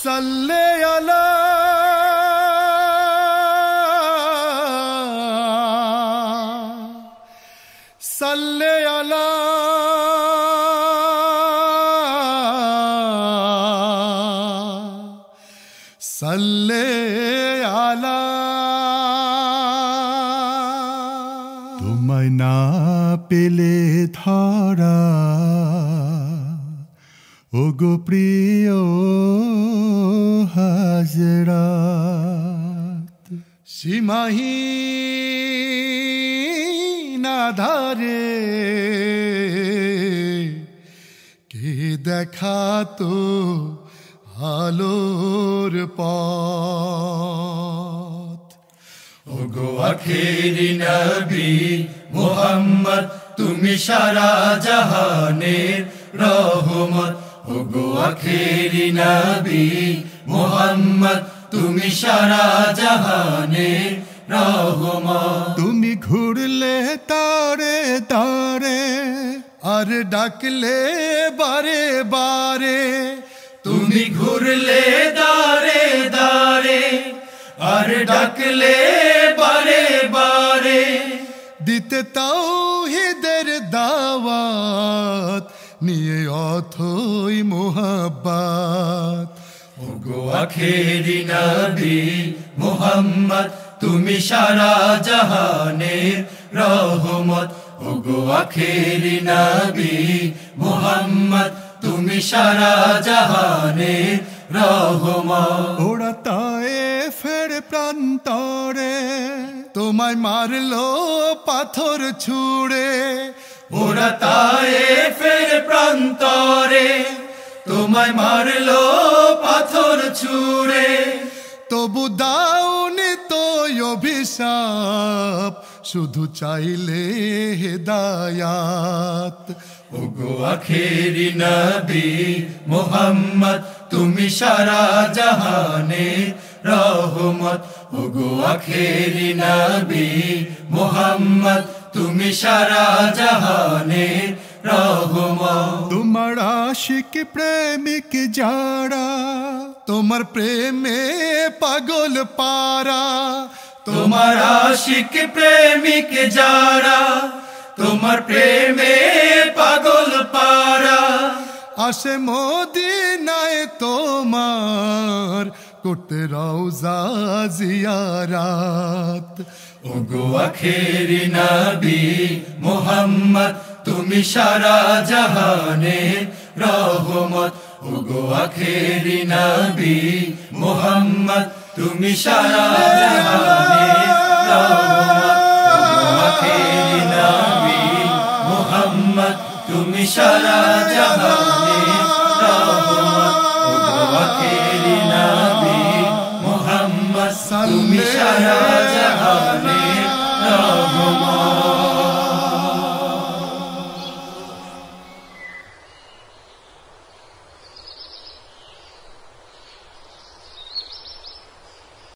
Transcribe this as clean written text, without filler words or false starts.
সাল্লে আলা সাল্লে আলা সাল্লে আলা। তোমায় না পেলে ধরা ওগো প্রিয় হাজরাত, সীমাহীন আধারে কে দেখাতো আলোর পথ। ওগো আখেরি নবী মুহাম্মদ, তুমি সারা জাহানের রহমত। ওগো আখেরি নবী মুহাম্মদ, তুমি সারা জাহানের রহমত। তুমি ঘুরলে তারে তারে আর ডাকলে বারে বারে, তুমি ঘুরলে দারে দারে আর ডাকলে বারে বারে। দিতে তাওহীদের দাওয়াত নিয়ে অথই মোহাব্বত। ওগো আখেরি নবী মুহাম্মদ, তুমি সারা জাহানের রহমত। ওগো আখেরি নবী মুহাম্মদ, তুমি সারা জাহানের রহমত। ওরা তায়েফের প্রান্তরে তোমায় মারলো পাথর ছুঁড়ে, ওরা তায়েফের প্রান্তরে তোমায় মারলো পাথর ছুঁড়ে। তবু দাওনি তো অভিশাপ, শুধু চাইলে হেদায়াত। ওগো আখেরি নবী মুহাম্মদ, তুমি সারা জাহানের রহমত। ওগো আখেরি নবী মুহাম্মদ, তুমি সারা জাহানের রহমত। তোমার আশিক প্রেমিক যারা তোমার প্রেমে পাগল পারা, তোমার আশিক প্রেমিক যারা তোমার প্রেমে পাগল পারা। আসে মদিনায় তোমার করতে রওজা জিয়ারাত। ওগো আখেরি নবী মুহাম্মদ, তুমি সারা জাহানের রহমত। ওগো আখেরি নবী মুহাম্মদ, তুমি সারা জাহানের রহমত। ওগো আখেরি নবী মুহাম্মদ, তুমি সারা জাহানের রহমত। ওগো আখেরি নবী মুহাম্মদ, তুমি সারা